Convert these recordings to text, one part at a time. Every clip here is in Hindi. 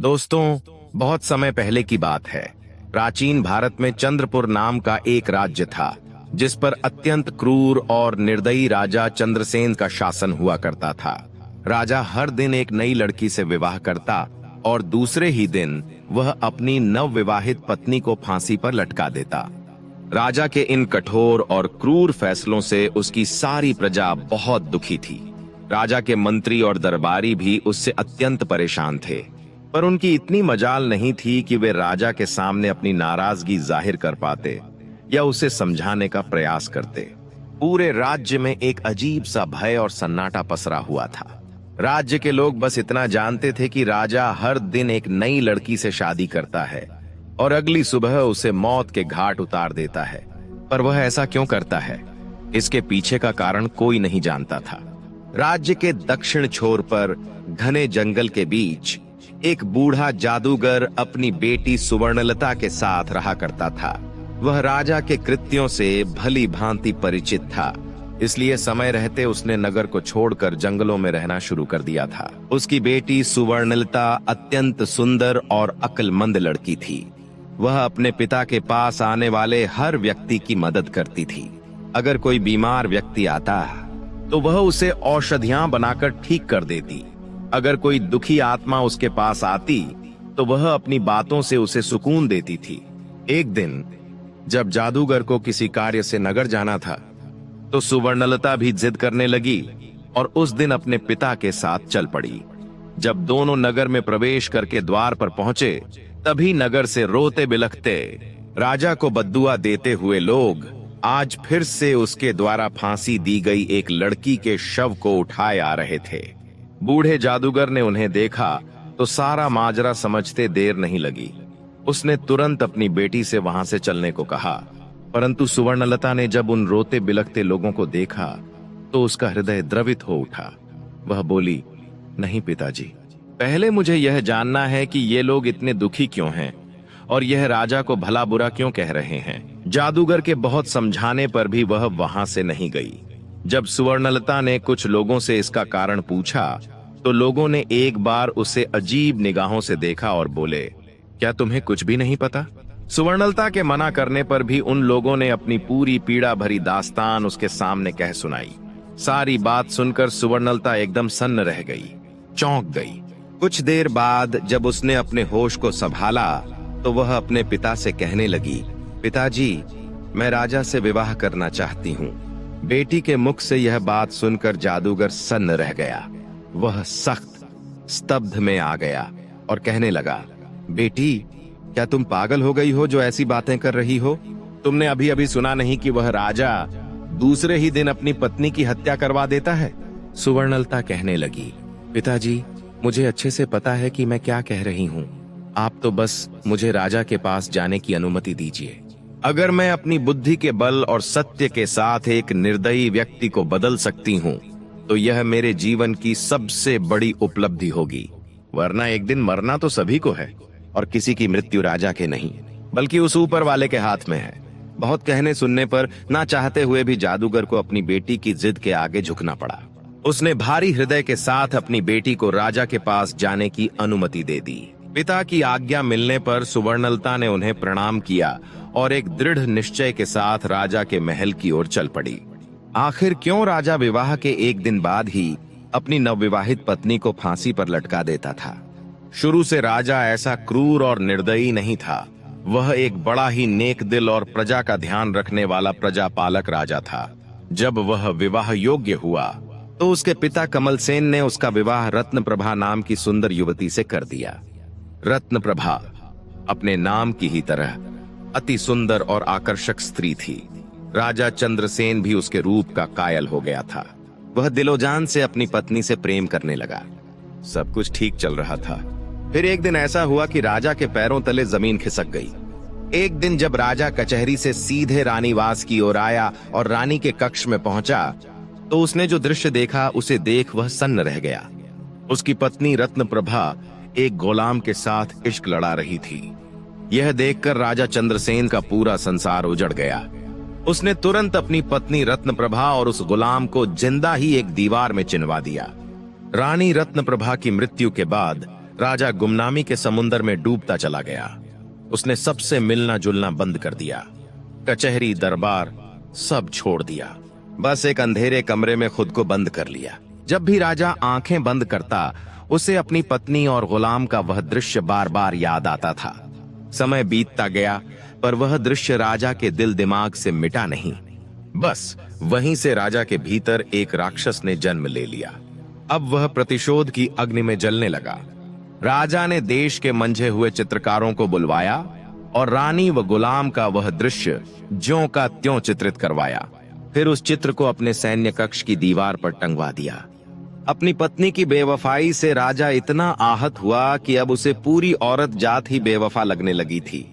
दोस्तों, बहुत समय पहले की बात है। प्राचीन भारत में चंद्रपुर नाम का एक राज्य था, जिस पर अत्यंत क्रूर और निर्दयी राजा चंद्रसेन का शासन हुआ करता था। राजा हर दिन एक नई लड़की से विवाह करता और दूसरे ही दिन वह अपनी नवविवाहित पत्नी को फांसी पर लटका देता। राजा के इन कठोर और क्रूर फैसलों से उसकी सारी प्रजा बहुत दुखी थी। राजा के मंत्री और दरबारी भी उससे अत्यंत परेशान थे, पर उनकी इतनी मजाल नहीं थी कि वे राजा के सामने अपनी नाराजगी जाहिर कर पाते या उसे समझाने का प्रयास करते। पूरे राज्य में एक अजीब सा भय और सन्नाटा पसरा हुआ था। राज्य के लोग बस इतना जानते थे कि राजा हर दिन एक नई लड़की से शादी करता है और अगली सुबह उसे मौत के घाट उतार देता है। पर वह ऐसा क्यों करता है, इसके पीछे का कारण कोई नहीं जानता था। राज्य के दक्षिण छोर पर घने जंगल के बीच एक बूढ़ा जादूगर अपनी बेटी सुवर्णलता के साथ रहा करता था। वह राजा के कृत्यों से भली भांति परिचित था, इसलिए समय रहते उसने नगर को छोड़कर जंगलों में रहना शुरू कर दिया था। उसकी बेटी सुवर्णलता अत्यंत सुंदर और अक्लमंद लड़की थी। वह अपने पिता के पास आने वाले हर व्यक्ति की मदद करती थी। अगर कोई बीमार व्यक्ति आता तो वह उसे औषधियां बनाकर ठीक कर देती। अगर कोई दुखी आत्मा उसके पास आती तो वह अपनी बातों से उसे सुकून देती थी। एक दिन जब जादूगर को किसी कार्य से नगर जाना था तो सुवर्णलता भी जिद करने लगी और उस दिन अपने पिता के साथ चल पड़ी। जब दोनों नगर में प्रवेश करके द्वार पर पहुंचे, तभी नगर से रोते बिलखते राजा को बद्दुआ देते हुए लोग आज फिर से उसके द्वारा फांसी दी गई एक लड़की के शव को उठाए आ रहे थे। बूढ़े जादूगर ने उन्हें देखा तो सारा माजरा समझते देर नहीं लगी। उसने तुरंत अपनी बेटी से वहां से चलने को कहा, परंतु सुवर्णलता ने जब उन रोते बिलखते लोगों को देखा तो उसका हृदय द्रवित हो उठा। वह बोली, नहीं पिताजी, पहले मुझे यह जानना है कि ये लोग इतने दुखी क्यों हैं और यह राजा को भला बुरा क्यों कह रहे हैं। जादूगर के बहुत समझाने पर भी वह वहां से नहीं गई। जब सुवर्णलता ने कुछ लोगों से इसका कारण पूछा तो लोगों ने एक बार उसे अजीब निगाहों से देखा और बोले, क्या तुम्हें कुछ भी नहीं पता? सुवर्णलता के मना करने पर भी उन लोगों ने अपनी पूरी पीड़ा भरी दास्तान उसके सामने कह सुनाई। सारी बात सुनकर सुवर्णलता एकदम सन्न रह गई, चौंक गई। कुछ देर बाद जब उसने अपने होश को संभाला तो वह अपने पिता से कहने लगी, पिताजी, मैं राजा से विवाह करना चाहती हूँ। बेटी के मुख से यह बात सुनकर जादूगर सन्न रह गया। वह सख्त स्तब्ध में आ गया और कहने लगा, बेटी, क्या तुम पागल हो गई हो जो ऐसी बातें कर रही हो? तुमने अभी अभी सुना नहीं कि वह राजा दूसरे ही दिन अपनी पत्नी की हत्या करवा देता है? सुवर्णलता कहने लगी, पिताजी, मुझे अच्छे से पता है कि मैं क्या कह रही हूँ। आप तो बस मुझे राजा के पास जाने की अनुमति दीजिए। अगर मैं अपनी बुद्धि के बल और सत्य के साथ एक निर्दयी व्यक्ति को बदल सकती हूँ तो यह मेरे जीवन की सबसे बड़ी उपलब्धि होगी। वरना एक दिन मरना तो सभी को है और किसी की मृत्यु राजा के नहीं बल्कि उस ऊपर वाले के हाथ में है। बहुत कहने सुनने पर ना चाहते हुए भी जादूगर को अपनी बेटी की जिद के आगे झुकना पड़ा। उसने भारी हृदय के साथ अपनी बेटी को राजा के पास जाने की अनुमति दे दी। पिता की आज्ञा मिलने पर सुवर्णलता ने उन्हें प्रणाम किया और एक दृढ़ निश्चय के साथ राजा के महल की ओर चल पड़ी। आखिर क्यों राजा विवाह के एक दिन बाद ही अपनी नवविवाहित पत्नी को फांसी पर लटका देता था? शुरू से राजा ऐसा क्रूर और निर्दयी नहीं था। वह एक बड़ा ही नेक दिल और प्रजा का ध्यान रखने वाला प्रजापालक राजा था। जब वह विवाह योग्य हुआ तो उसके पिता कमलसेन ने उसका विवाह रत्नप्रभा नाम की सुंदर युवती से कर दिया। रत्नप्रभा अपने नाम की ही तरह अति सुंदर और आकर्षक स्त्री थी। राजा चंद्रसेन भी उसके रूप का कायल हो गया था। वह दिलोजान से अपनी पत्नी से प्रेम करने लगा। सब कुछ ठीक चल रहा था। फिर एक दिन ऐसा हुआ कि राजा के पैरों तले जमीन खिसक गई। एक दिन जब राजा कचहरी से सीधे रानीवास की ओर आया और रानी के कक्ष में पहुंचा तो उसने जो दृश्य देखा उसे देख वह सन्न रह गया। उसकी पत्नी रत्नप्रभा एक गुलाम के साथ इश्क लड़ा रही थी। यह देखकर राजा चंद्रसेन का पूरा संसार उजड़ गया। उसने तुरंत अपनी पत्नी रत्नप्रभा और उस गुलाम को जिंदा ही एक दीवार में चिनवा दिया। रानी रत्नप्रभा की मृत्यु के बाद राजा गुमनामी के समुंदर में डूबता चला गया। उसने सबसे मिलना जुलना बंद कर दिया, कचहरी दरबार सब छोड़ दिया, बस एक अंधेरे कमरे में खुद को बंद कर लिया। जब भी राजा आंखें बंद करता, उसे अपनी पत्नी और गुलाम का वह दृश्य बार बार याद आता था। समय बीतता गया, पर वह दृश्य राजा के दिल दिमाग से मिटा नहीं। बस वहीं से राजा के भीतर एक राक्षस ने जन्म ले लिया। अब वह प्रतिशोध की अग्नि में जलने लगा। राजा ने देश के मंझे हुए चित्रकारों को बुलवाया और रानी व गुलाम का वह दृश्य ज्यों का त्यों चित्रित करवाया। फिर उस चित्र को अपने सैन्य कक्ष की दीवार पर टंगवा दिया। अपनी पत्नी की बेवफाई से राजा इतना आहत हुआ कि अब उसे पूरी औरत जात ही बेवफा लगने लगी थी।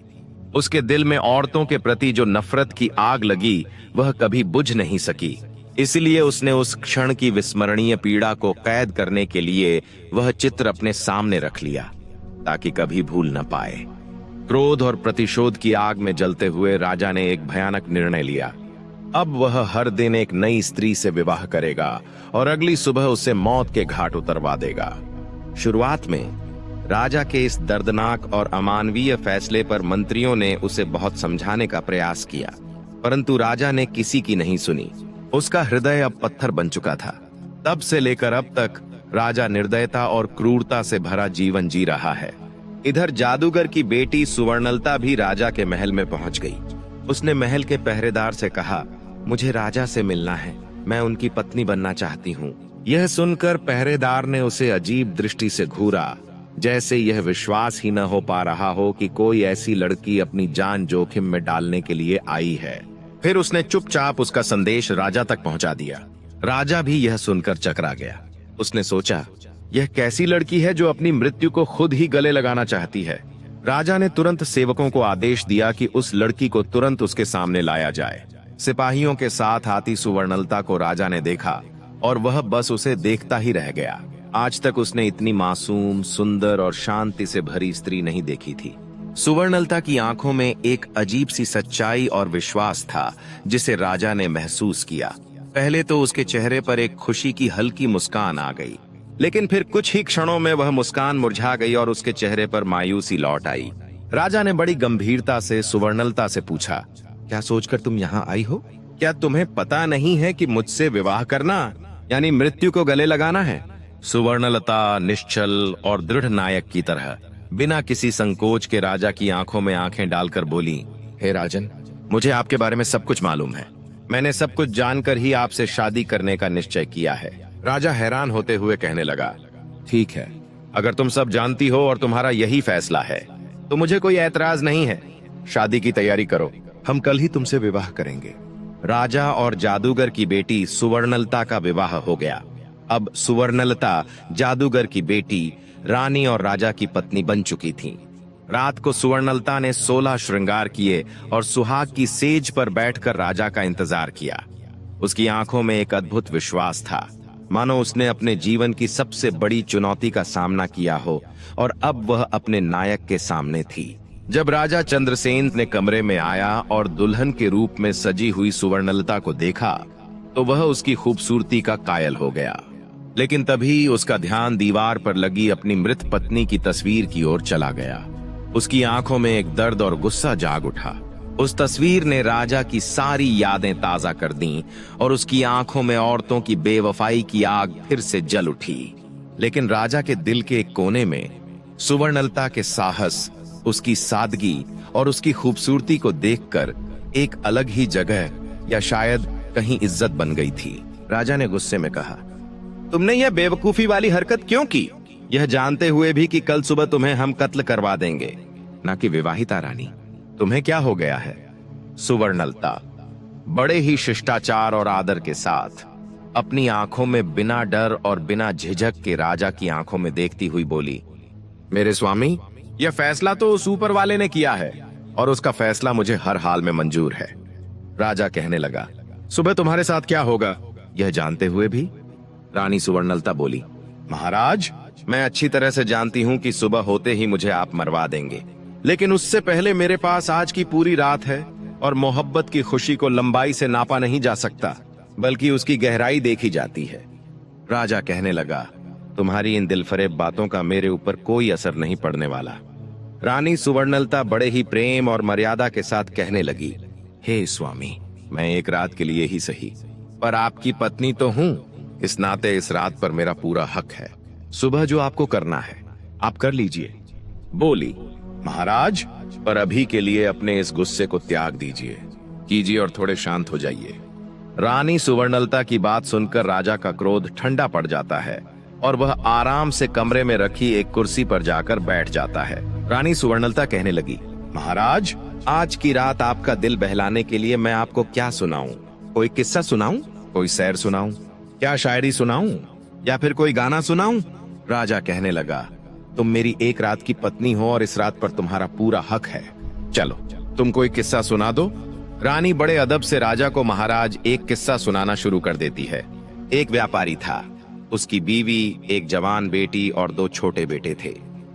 उसके दिल में औरतों के प्रति जो नफरत की आग लगी, वह कभी बुझ नहीं सकी। इसलिए उसने उस क्षण की विस्मरणीय पीड़ा को कैद करने के लिए वह चित्र अपने सामने रख लिया, ताकि कभी भूल न पाए। क्रोध और प्रतिशोध की आग में जलते हुए राजा ने एक भयानक निर्णय लिया। अब वह हर दिन एक नई स्त्री से विवाह करेगा और अगली सुबह उसे मौत के घाट उतरवा देगा। शुरुआत में राजा के इस दर्दनाक और अमानवीय फैसले पर मंत्रियों ने उसे बहुत समझाने का प्रयास किया, परंतु राजा ने किसी की नहीं सुनी। उसका हृदय अब पत्थर बन चुका था। तब से लेकर अब तक राजा निर्दयता और क्रूरता से भरा जीवन जी रहा है। इधर जादूगर की बेटी सुवर्णलता भी राजा के महल में पहुंच गई। उसने महल के पहरेदार से कहा, मुझे राजा से मिलना है, मैं उनकी पत्नी बनना चाहती हूँ। यह सुनकर पहरेदार ने उसे अजीब दृष्टि से घूरा, जैसे यह विश्वास ही न हो पा रहा हो कि कोई ऐसी लड़की अपनी जान जोखिम में डालने के लिए आई है। फिर उसने चुपचाप उसका संदेश राजा तक पहुंचा दिया। राजा भी यह सुनकर चकरा गया। उसने सोचा, यह कैसी लड़की है जो अपनी मृत्यु को खुद ही गले लगाना चाहती है। राजा ने तुरंत सेवकों को आदेश दिया कि उस लड़की को तुरंत उसके सामने लाया जाए। सिपाहियों के साथ आती सुवर्णलता को राजा ने देखा और वह बस उसे देखता ही रह गया। आज तक उसने इतनी मासूम, सुंदर और शांति से भरी स्त्री नहीं देखी थी। सुवर्णलता की आंखों में एक अजीब सी सच्चाई और विश्वास था, जिसे राजा ने महसूस किया। पहले तो उसके चेहरे पर एक खुशी की हल्की मुस्कान आ गई, लेकिन फिर कुछ ही क्षणों में वह मुस्कान मुरझा गई और उसके चेहरे पर मायूसी लौट आई। राजा ने बड़ी गंभीरता से सुवर्णलता से पूछा, क्या सोचकर तुम यहाँ आई हो? क्या तुम्हें पता नहीं है कि मुझसे विवाह करना यानी मृत्यु को गले लगाना है? सुवर्णलता निश्चल और दृढ़ नायक की तरह बिना किसी संकोच के राजा की आंखों में आंखें डालकर बोली, हे राजन, मुझे आपके बारे में सब कुछ मालूम है। मैंने सब कुछ जानकर ही आपसे शादी करने का निश्चय किया है। राजा हैरान होते हुए कहने लगा, ठीक है, अगर तुम सब जानती हो और तुम्हारा यही फैसला है तो मुझे कोई ऐतराज नहीं है। शादी की तैयारी करो, हम कल ही तुमसे विवाह करेंगे। राजा और जादूगर की बेटी सुवर्णलता का विवाह हो गया। अब सुवर्णलता जादूगर की बेटी, रानी और राजा की पत्नी बन चुकी थी। रात को सुवर्णलता ने 16 श्रृंगार किए और सुहाग की सेज पर बैठकर राजा का इंतजार किया। उसकी आंखों में एक अद्भुत विश्वास था, मानो उसने अपने जीवन की सबसे बड़ी चुनौती का सामना किया हो और अब वह अपने नायक के सामने थी। जब राजा चंद्रसेन ने कमरे में आया और दुल्हन के रूप में सजी हुई सुवर्णलता को देखा तो वह उसकी खूबसूरती का कायल हो गया। लेकिन तभी उसका ध्यान दीवार पर लगी अपनी मृत पत्नी की तस्वीर की ओर चला गया। उसकी आंखों में एक दर्द और गुस्सा जाग उठा। उस तस्वीर ने राजा की सारी यादें ताजा कर दी और उसकी आंखों में औरतों की बेवफाई की आग फिर से जल उठी। लेकिन राजा के दिल के एक कोने में सुवर्णलता के साहस, उसकी सादगी और उसकी खूबसूरती को देखकर एक अलग ही जगह या शायद कहीं इज्जत बन गई थी। राजा ने गुस्से में कहा, तुमने यह बेवकूफी वाली हरकत क्यों की, यह जानते हुए भी कि कल सुबह तुम्हें हम कत्ल करवा देंगे, ना कि विवाहिता रानी। तुम्हें क्या हो गया है? सुवर्णलता बड़े ही शिष्टाचार और आदर के साथ अपनी आंखों में बिना डर और बिना झिझक के राजा की आंखों में देखती हुई बोली, मेरे स्वामी, यह फैसला तो उस ऊपर वाले ने किया है और उसका फैसला मुझे हर हाल में मंजूर है। राजा कहने लगा, सुबह तुम्हारे साथ क्या होगा यह जानते हुए भी? रानी सुवर्णलता बोली, महाराज, मैं अच्छी तरह से जानती हूँ कि सुबह होते ही मुझे आप मरवा देंगे, लेकिन उससे पहले मेरे पास आज की पूरी रात है और मोहब्बत की खुशी को लंबाई से नापा नहीं जा सकता, बल्कि उसकी गहराई देखी जाती है। राजा कहने लगा, तुम्हारी इन दिलफरेब बातों का मेरे ऊपर कोई असर नहीं पड़ने वाला। रानी सुवर्णलता बड़े ही प्रेम और मर्यादा के साथ कहने लगी, हे स्वामी, मैं एक रात के लिए ही सही, पर आपकी पत्नी तो हूँ। इस नाते इस रात पर मेरा पूरा हक है। सुबह जो आपको करना है आप कर लीजिए। बोली, महाराज, पर अभी के लिए अपने इस गुस्से को त्याग दीजिए, कीजिए और थोड़े शांत हो जाइए। रानी सुवर्णलता की बात सुनकर राजा का क्रोध ठंडा पड़ जाता है और वह आराम से कमरे में रखी एक कुर्सी पर जाकर बैठ जाता है। रानी सुवर्णलता कहने लगी, महाराज, आज की रात आपका दिल बहलाने के लिए मैं आपको क्या सुनाऊं? कोई किस्सा सुनाऊं? कोई शेर सुनाऊं? क्या शायरी सुनाऊं? या फिर कोई गाना सुनाऊं? राजा कहने लगा, तुम मेरी एक रात की पत्नी हो और इस रात पर तुम्हारा पूरा हक है। चलो, तुम कोई किस्सा सुना दो। रानी बड़े अदब से राजा को महाराज एक किस्सा सुनाना शुरू कर देती है। एक व्यापारी था, उसकी बीवी, एक जवान बेटी और 2 छोटे बेटे थे।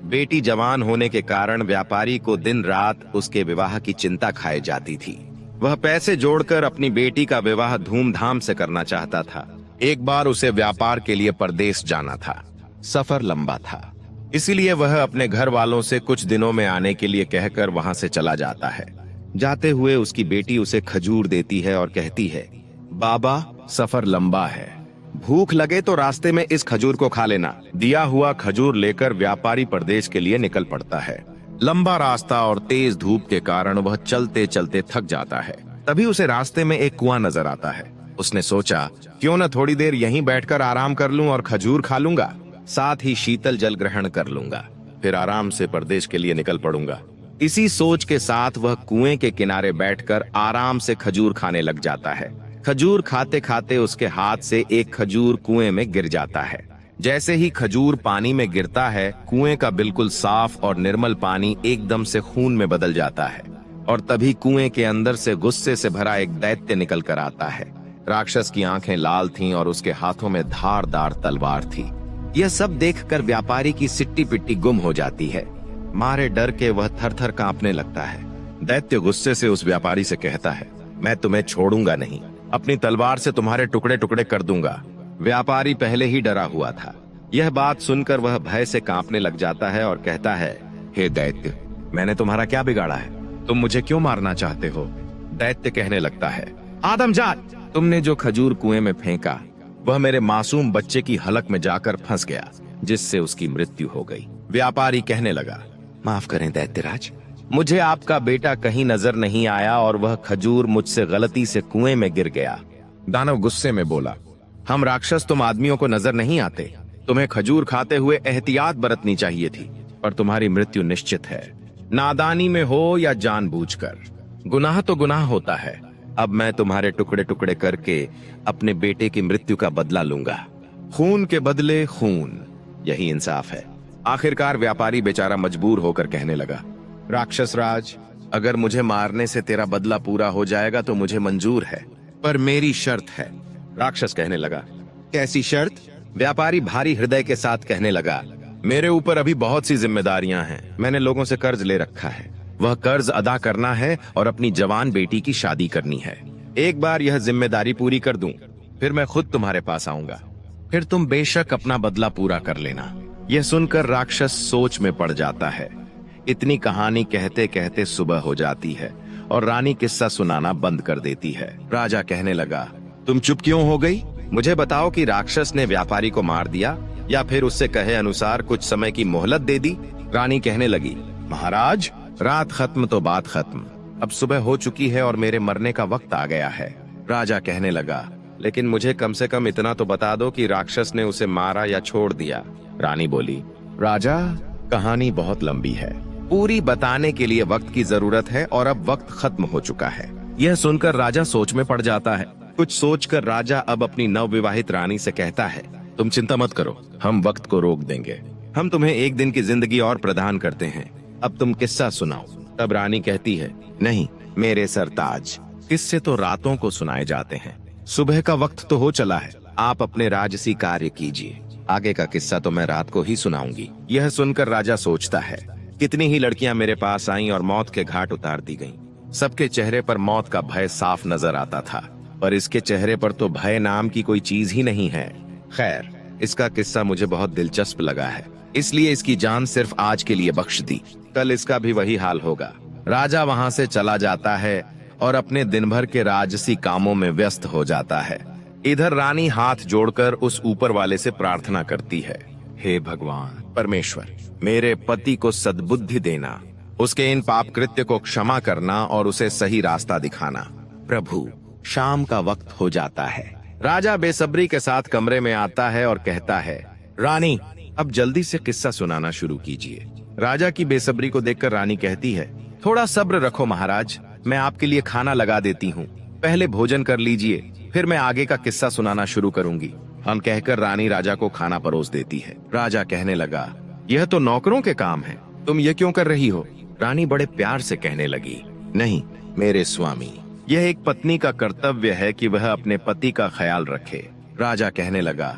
बेटी जवान होने के कारण व्यापारी को दिन रात उसके विवाह की चिंता खाए जाती थी। वह पैसे जोड़कर अपनी बेटी का विवाह धूमधाम से करना चाहता था। एक बार उसे व्यापार के लिए परदेश जाना था। सफर लंबा था, इसीलिए वह अपने घर वालों से कुछ दिनों में आने के लिए कहकर वहां से चला जाता है। जाते हुए उसकी बेटी उसे खजूर देती है और कहती है, बाबा, सफर लंबा है, भूख लगे तो रास्ते में इस खजूर को खा लेना। दिया हुआ खजूर लेकर व्यापारी परदेश के लिए निकल पड़ता है। लंबा रास्ता और तेज धूप के कारण वह चलते चलते थक जाता है। तभी उसे रास्ते में एक कुआं नजर आता है। उसने सोचा, क्यों न थोड़ी देर यहीं बैठकर आराम कर लूं और खजूर खा लूंगा, साथ ही शीतल जल ग्रहण कर लूंगा, फिर आराम से परदेश के लिए निकल पड़ूंगा। इसी सोच के साथ वह कुएं के किनारे बैठकर आराम से खजूर खाने लग जाता है। खजूर खाते खाते उसके हाथ से एक खजूर कुएं में गिर जाता है। जैसे ही खजूर पानी में गिरता है, कुएं का बिल्कुल साफ और निर्मल पानी एकदम से खून में बदल जाता है और तभी कुएं के अंदर से गुस्से से भरा एक दैत्य निकल कर आता है। राक्षस की आंखें लाल थीं और उसके हाथों में धारदार तलवार थी। यह सब देखकर व्यापारी की सिट्टी पिट्टी गुम हो जाती है। मारे डर के वह थर थर कांपने लगता है। दैत्य गुस्से से उस व्यापारी से कहता है, मैं तुम्हें छोड़ूंगा नहीं, अपनी तलवार से तुम्हारे टुकड़े टुकड़े कर दूंगा। व्यापारी पहले ही डरा हुआ था। यह बात सुनकर वह भय से कांपने लग जाता है और कहता है, हे दैत्य, मैंने तुम्हारा क्या बिगाड़ा है? तुम मुझे क्यों मारना चाहते हो? दैत्य कहने लगता है, आदमजात, तुमने जो खजूर कुएं में फेंका वह मेरे मासूम बच्चे की हलक में जाकर फंस गया, जिससे उसकी मृत्यु हो गई। व्यापारी कहने लगा, माफ करें दैत्यराज, मुझे आपका बेटा कहीं नजर नहीं आया और वह खजूर मुझसे गलती से कुएं में गिर गया। दानव गुस्से में बोला, हम राक्षस तुम आदमियों को नजर नहीं आते। तुम्हें खजूर खाते हुए एहतियात बरतनी चाहिए थी, पर तुम्हारी मृत्यु निश्चित है, नादानी में हो या जानबूझकर। गुनाह तो गुनाह होता है। अब मैं तुम्हारे टुकड़े टुकड़े करके अपने बेटे की मृत्यु का बदला लूंगा। खून के बदले खून, यही इंसाफ है। आखिरकार व्यापारी बेचारा मजबूर होकर कहने लगा, राक्षस राज, अगर मुझे मारने से तेरा बदला पूरा हो जाएगा तो मुझे मंजूर है, पर मेरी शर्त है। राक्षस कहने लगा, कैसी शर्त? व्यापारी भारी हृदय के साथ कहने लगा, मेरे ऊपर अभी बहुत सी जिम्मेदारियां हैं। मैंने लोगों से कर्ज ले रखा है, वह कर्ज अदा करना है और अपनी जवान बेटी की शादी करनी है। एक बार यह जिम्मेदारी पूरी कर दूं, फिर मैं खुद तुम्हारे पास आऊंगा, फिर तुम बेशक अपना बदला पूरा कर लेना। यह सुनकर राक्षस सोच में पड़ जाता है। इतनी कहानी कहते कहते सुबह हो जाती है और रानी किस्सा सुनाना बंद कर देती है। राजा कहने लगा, तुम चुप क्यों हो गई? मुझे बताओ कि राक्षस ने व्यापारी को मार दिया या फिर उससे कहे अनुसार कुछ समय की मोहलत दे दी? रानी कहने लगी, महाराज, रात खत्म तो बात खत्म। अब सुबह हो चुकी है और मेरे मरने का वक्त आ गया है। राजा कहने लगा, लेकिन मुझे कम से कम इतना तो बता दो कि राक्षस ने उसे मारा या छोड़ दिया। रानी बोली, राजा, कहानी बहुत लंबी है, पूरी बताने के लिए वक्त की जरूरत है और अब वक्त खत्म हो चुका है। यह सुनकर राजा सोच में पड़ जाता है। कुछ सोचकर राजा अब अपनी नवविवाहित रानी से कहता है, तुम चिंता मत करो, हम वक्त को रोक देंगे। हम तुम्हें एक दिन की जिंदगी और प्रदान करते हैं। अब तुम किस्सा सुनाओ। तब रानी कहती है, नहीं मेरे सरताज, किस्से तो रातों को सुनाए जाते हैं, सुबह का वक्त तो हो चला है। आप अपने राजसी कार्य कीजिए, आगे का किस्सा तो मैं रात को ही सुनाऊंगी। यह सुनकर राजा सोचता है, कितनी ही लड़कियां मेरे पास आईं और मौत के घाट उतार दी गईं। सबके चेहरे पर मौत का भय साफ नजर आता था, पर इसके चेहरे पर तो भय नाम की कोई चीज ही नहीं है। खैर, इसका किस्सा मुझे बहुत दिलचस्प लगा है, इसलिए इसकी जान सिर्फ आज के लिए बख्श दी। कल इसका भी वही हाल होगा। राजा वहां से चला जाता है और अपने दिन भर के राजसी कामों में व्यस्त हो जाता है। इधर रानी हाथ जोड़कर उस ऊपर वाले से प्रार्थना करती है, हे भगवान परमेश्वर, मेरे पति को सद्बुद्धि देना, उसके इन पाप कृत्य को क्षमा करना और उसे सही रास्ता दिखाना। प्रभु, शाम का वक्त हो जाता है। राजा बेसब्री के साथ कमरे में आता है और कहता है, रानी अब जल्दी से किस्सा सुनाना शुरू कीजिए। राजा की बेसब्री को देखकर रानी कहती है, थोड़ा सब्र रखो महाराज, मैं आपके लिए खाना लगा देती हूँ, पहले भोजन कर लीजिए, फिर मैं आगे का किस्सा सुनाना शुरू करूंगी। हम कहकर रानी राजा को खाना परोस देती है। राजा कहने लगा, यह तो नौकरों के काम है, तुम ये क्यों कर रही हो? रानी बड़े प्यार से कहने लगी, नहीं मेरे स्वामी, यह एक पत्नी का कर्तव्य है कि वह अपने पति का ख्याल रखे। राजा कहने लगा,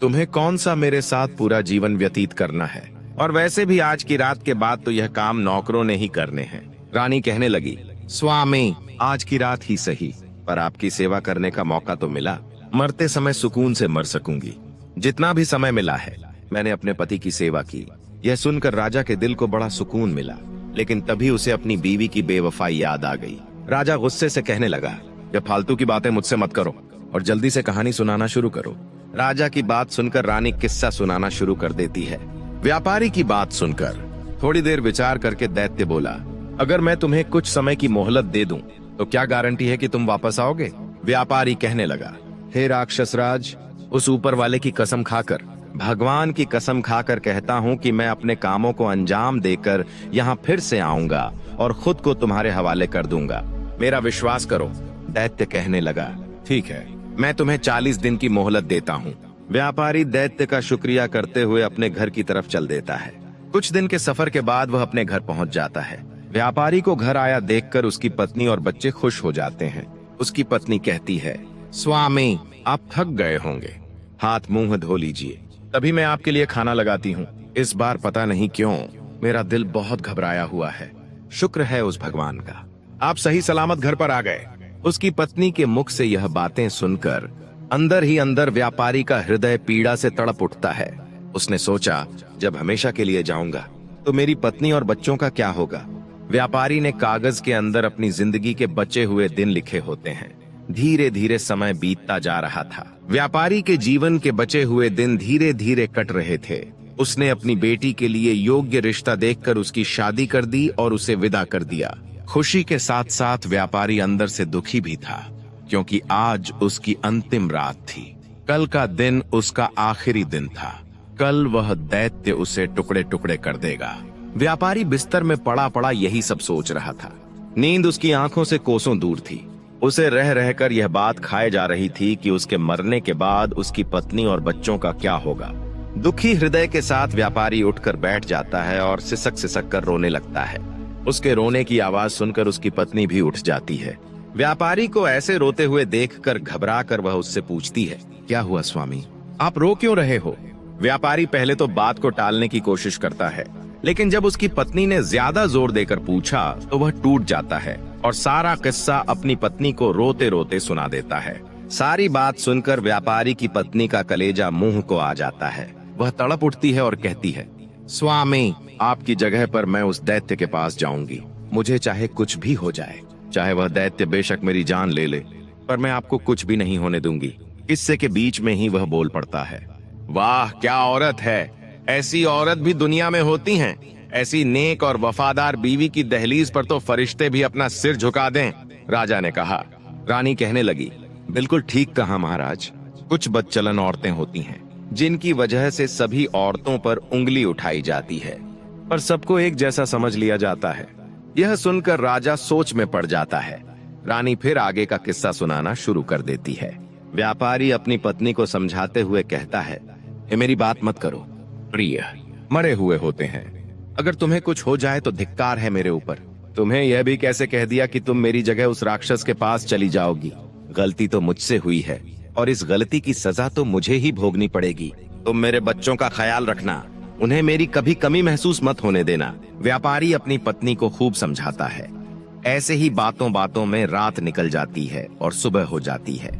तुम्हें कौन सा मेरे साथ पूरा जीवन व्यतीत करना है, और वैसे भी आज की रात के बाद तो यह काम नौकरों ने ही करने हैं। रानी कहने लगी, स्वामी आज की रात ही सही, पर आपकी सेवा करने का मौका तो मिला, मरते समय सुकून से मर सकूंगी। जितना भी समय मिला है मैंने अपने पति की सेवा की। यह सुनकर राजा के दिल को बड़ा सुकून मिला, लेकिन तभी उसे अपनी बीवी की बेवफाई याद आ गई। राजा गुस्से से कहने लगा, ये फालतू की बातें मुझसे मत करो और जल्दी से कहानी सुनाना शुरू करो। राजा की बात सुनकर रानी किस्सा सुनाना शुरू कर देती है। व्यापारी की बात सुनकर थोड़ी देर विचार करके दैत्य बोला, अगर मैं तुम्हें कुछ समय की मोहलत दे दूं तो क्या गारंटी है कि तुम वापस आओगे? व्यापारी कहने लगा, हे राक्षस राज, उस ऊपर वाले की कसम खाकर, भगवान की कसम खाकर कहता हूँ कि मैं अपने कामों को अंजाम देकर यहाँ फिर से आऊंगा और खुद को तुम्हारे हवाले कर दूंगा, मेरा विश्वास करो। दैत्य कहने लगा, ठीक है, मैं तुम्हें 40 दिन की मोहलत देता हूँ। व्यापारी दैत्य का शुक्रिया करते हुए अपने घर की तरफ चल देता है। कुछ दिन के सफर के बाद वह अपने घर पहुँच जाता है। व्यापारी को घर आया देखकर उसकी पत्नी और बच्चे खुश हो जाते हैं। उसकी पत्नी कहती है, स्वामी आप थक गए होंगे, हाथ मुंह धो लीजिए, तभी मैं आपके लिए खाना लगाती हूँ। इस बार पता नहीं क्यों मेरा दिल बहुत घबराया हुआ है, शुक्र है उस भगवान का, आप सही सलामत घर पर आ गए। उसकी पत्नी के मुख से यह बातें सुनकर अंदर ही अंदर व्यापारी का हृदय पीड़ा से तड़प उठता है। उसने सोचा, जब हमेशा के लिए जाऊंगा तो मेरी पत्नी और बच्चों का क्या होगा? व्यापारी ने कागज के अंदर अपनी जिंदगी के बचे हुए दिन लिखे होते हैं। धीरे धीरे समय बीतता जा रहा था। व्यापारी के जीवन के बचे हुए दिन धीरे धीरे कट रहे थे। उसने अपनी बेटी के लिए योग्य रिश्ता देखकर उसकी शादी कर दी और उसे विदा कर दिया। खुशी के साथ साथ व्यापारी अंदर से दुखी भी था, क्योंकि आज उसकी अंतिम रात थी। कल का दिन उसका आखिरी दिन था। कल वह दैत्य उसे टुकड़े टुकड़े कर देगा। व्यापारी बिस्तर में पड़ा पड़ा यही सब सोच रहा था। नींद उसकी आंखों से कोसों दूर थी। उसे रह रहकर यह बात खाए जा रही थी कि उसके मरने के बाद उसकी पत्नी और बच्चों का क्या होगा। दुखी हृदय के साथ व्यापारी उठकर बैठ जाता है और सिसक सिसक कर रोने लगता है। उसके रोने की आवाज सुनकर उसकी पत्नी भी उठ जाती है। व्यापारी को ऐसे रोते हुए देखकर घबरा कर वह उससे पूछती है, क्या हुआ स्वामी, आप रो क्यों रहे हो? व्यापारी पहले तो बात को टालने की कोशिश करता है, लेकिन जब उसकी पत्नी ने ज्यादा जोर देकर पूछा तो वह टूट जाता है और सारा किस्सा अपनी पत्नी को रोते रोते सुना देता है। सारी बात सुनकर व्यापारी की पत्नी का कलेजा मुंह को आ जाता है। वह तड़प उठती है और कहती है, स्वामी आपकी जगह पर मैं उस दैत्य के पास जाऊंगी। मुझे चाहे कुछ भी हो जाए, चाहे वह दैत्य बेशक मेरी जान ले ले, पर मैं आपको कुछ भी नहीं होने दूंगी। किस्से के बीच में ही वह बोल पड़ता है, वाह क्या औरत है, ऐसी औरत भी दुनिया में होती हैं। ऐसी नेक और वफादार बीवी की दहलीज पर तो फरिश्ते भी अपना सिर झुका दें। राजा ने कहा। रानी कहने लगी, बिल्कुल ठीक कहा महाराज, कुछ बदचलन औरतें होती हैं जिनकी वजह से सभी औरतों पर उंगली उठाई जाती है, पर सबको एक जैसा समझ लिया जाता है। यह सुनकर राजा सोच में पड़ जाता है। रानी फिर आगे का किस्सा सुनाना शुरू कर देती है। व्यापारी अपनी पत्नी को समझाते हुए कहता है, मेरी बात मत करो प्रिय, मरे हुए होते हैं, अगर तुम्हें कुछ हो जाए तो धिक्कार है मेरे ऊपर। तुम्हें यह भी कैसे कह दिया कि तुम मेरी जगह उस राक्षस के पास चली जाओगी? गलती तो मुझसे हुई है और इस गलती की सजा तो मुझे ही भोगनी पड़ेगी। तुम मेरे बच्चों का ख्याल रखना, उन्हें मेरी कभी कमी महसूस मत होने देना। व्यापारी अपनी पत्नी को खूब समझाता है। ऐसे ही बातों बातों में रात निकल जाती है और सुबह हो जाती है।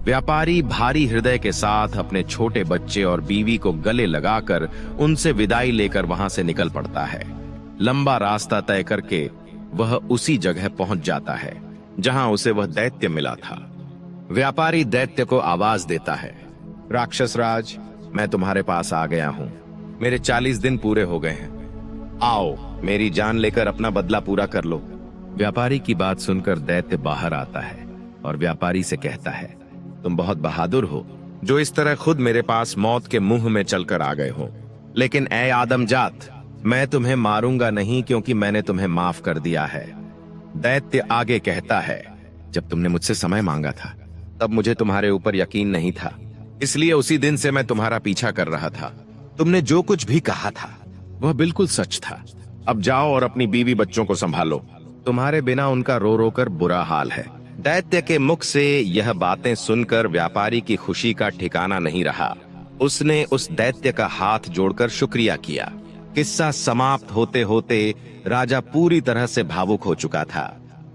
व्यापारी भारी हृदय के साथ अपने छोटे बच्चे और बीवी को गले लगाकर उनसे विदाई लेकर वहां से निकल पड़ता है। लंबा रास्ता तय करके वह उसी जगह पहुंच जाता है जहां उसे वह दैत्य मिला था। व्यापारी दैत्य को आवाज देता है, राक्षस राज, मैं तुम्हारे पास आ गया हूं। मेरे 40 दिन पूरे हो गए हैं। आओ, मेरी जान लेकर अपना बदला पूरा कर लो। व्यापारी की बात सुनकर दैत्य बाहर आता है और व्यापारी से कहता है, तुम बहुत बहादुर हो जो इस तरह खुद मेरे पास मौत के मुंह में चलकर आ गए हो। लेकिन ऐ आदमजात, मैं तुम्हें मारूंगा नहीं, क्योंकि मैंने तुम्हें माफ कर दिया है। दैत्य आगे कहता है, जब तुमने मुझसे समय मांगा था तब मुझे तुम्हारे ऊपर यकीन नहीं था, इसलिए उसी दिन से मैं तुम्हारा पीछा कर रहा था। तुमने जो कुछ भी कहा था वह बिल्कुल सच था। अब जाओ और अपनी बीवी बच्चों को संभालो, तुम्हारे बिना उनका रो रो कर बुरा हाल है। दैत्य के मुख से यह बातें सुनकर व्यापारी की खुशी का ठिकाना नहीं रहा। उसने उस दैत्य का हाथ जोड़कर शुक्रिया किया। किस्सा समाप्त होते होते राजा पूरी तरह से भावुक हो चुका था।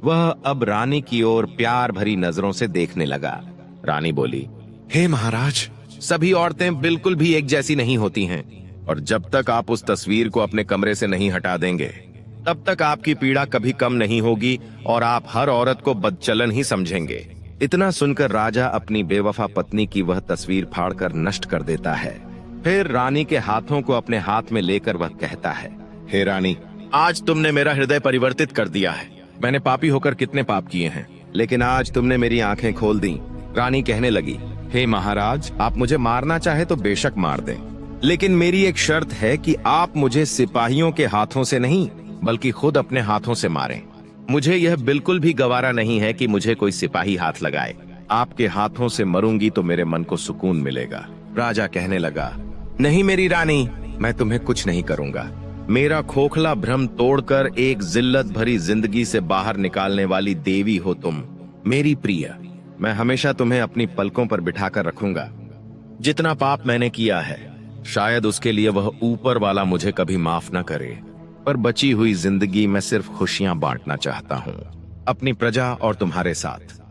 वह अब रानी की ओर प्यार भरी नजरों से देखने लगा। रानी बोली, हे महाराज, सभी औरतें बिल्कुल भी एक जैसी नहीं होती हैं, और जब तक आप उस तस्वीर को अपने कमरे से नहीं हटा देंगे तब तक आपकी पीड़ा कभी कम नहीं होगी और आप हर औरत को बदचलन ही समझेंगे। इतना सुनकर राजा अपनी बेवफा पत्नी की वह तस्वीर फाड़कर नष्ट कर देता है। फिर रानी के हाथों को अपने हाथ में लेकर वह कहता है, हे रानी, आज तुमने मेरा हृदय परिवर्तित कर दिया है। मैंने पापी होकर कितने पाप किए हैं, लेकिन आज तुमने मेरी आंखें खोल दी। रानी कहने लगी, हे महाराज, आप मुझे मारना चाहे तो बेशक मार दें, लेकिन मेरी एक शर्त है कि आप मुझे सिपाहियों के हाथों से नहीं बल्कि खुद अपने हाथों से मारें। मुझे यह बिल्कुल भी गवारा नहीं है कि मुझे कोई सिपाही हाथ लगाए। आपके हाथों से मरूंगी तो मेरे मन को सुकून मिलेगा। राजा कहने लगा, नहीं मेरी रानी, मैं तुम्हें कुछ नहीं करूंगा। मेरा खोखला भ्रम तोड़कर एक जिल्लत भरी जिंदगी से बाहर निकालने वाली देवी हो तुम, मेरी प्रिय। मैं हमेशा तुम्हें अपनी पलकों पर बिठाकर रखूंगा। जितना पाप मैंने किया है, शायद उसके लिए वह ऊपर वाला मुझे कभी माफ न करे, पर बची हुई जिंदगी में सिर्फ खुशियां बांटना चाहता हूं, अपनी प्रजा और तुम्हारे साथ।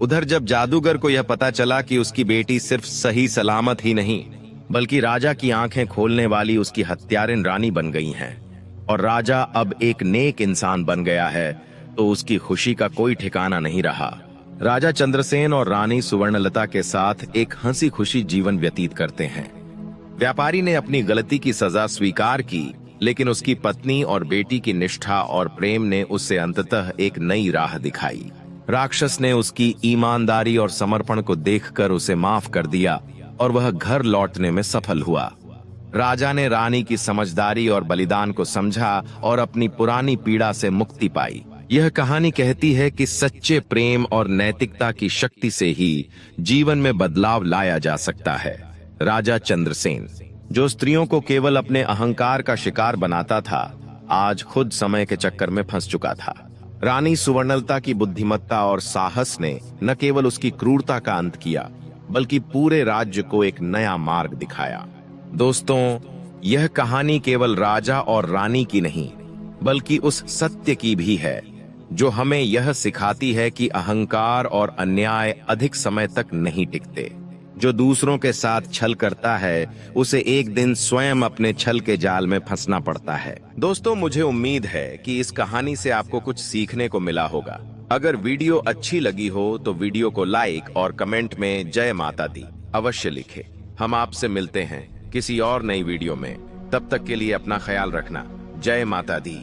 उधर जब जादूगर को यह पता चला कि उसकी बेटी सिर्फ सही सलामत ही नहीं बल्कि राजा की आंखें खोलने वाली उसकी हत्यारिन रानी बन गई हैं और राजा अब एक नेक इंसान बन गया है, तो उसकी खुशी का कोई ठिकाना नहीं रहा। राजा चंद्रसेन और रानी सुवर्णलता के साथ एक हंसी खुशी जीवन व्यतीत करते हैं। व्यापारी ने अपनी गलती की सजा स्वीकार की, लेकिन उसकी पत्नी और बेटी की निष्ठा और प्रेम ने उसे अंततः एक नई राह दिखाई। राक्षस ने उसकी ईमानदारी और समर्पण को देखकर उसे माफ कर दिया और वह घर लौटने में सफल हुआ। राजा ने रानी की समझदारी और बलिदान को समझा और अपनी पुरानी पीड़ा से मुक्ति पाई। यह कहानी कहती है कि सच्चे प्रेम और नैतिकता की शक्ति से ही जीवन में बदलाव लाया जा सकता है। राजा चंद्रसेन, जो स्त्रियों को केवल अपने अहंकार का शिकार बनाता था, आज खुद समय के चक्कर में फंस चुका था। रानी सुवर्णलता की बुद्धिमत्ता और साहस ने न केवल उसकी क्रूरता का अंत किया, बल्कि पूरे राज्य को एक नया मार्ग दिखाया। दोस्तों, यह कहानी केवल राजा और रानी की नहीं, बल्कि उस सत्य की भी है जो हमें यह सिखाती है कि अहंकार और अन्याय अधिक समय तक नहीं टिकते। जो दूसरों के साथ छल करता है, उसे एक दिन स्वयं अपने छल के जाल में फंसना पड़ता है। दोस्तों, मुझे उम्मीद है कि इस कहानी से आपको कुछ सीखने को मिला होगा। अगर वीडियो अच्छी लगी हो तो वीडियो को लाइक और कमेंट में जय माता दी अवश्य लिखें। हम आपसे मिलते हैं किसी और नई वीडियो में। तब तक के लिए अपना ख्याल रखना। जय माता दी।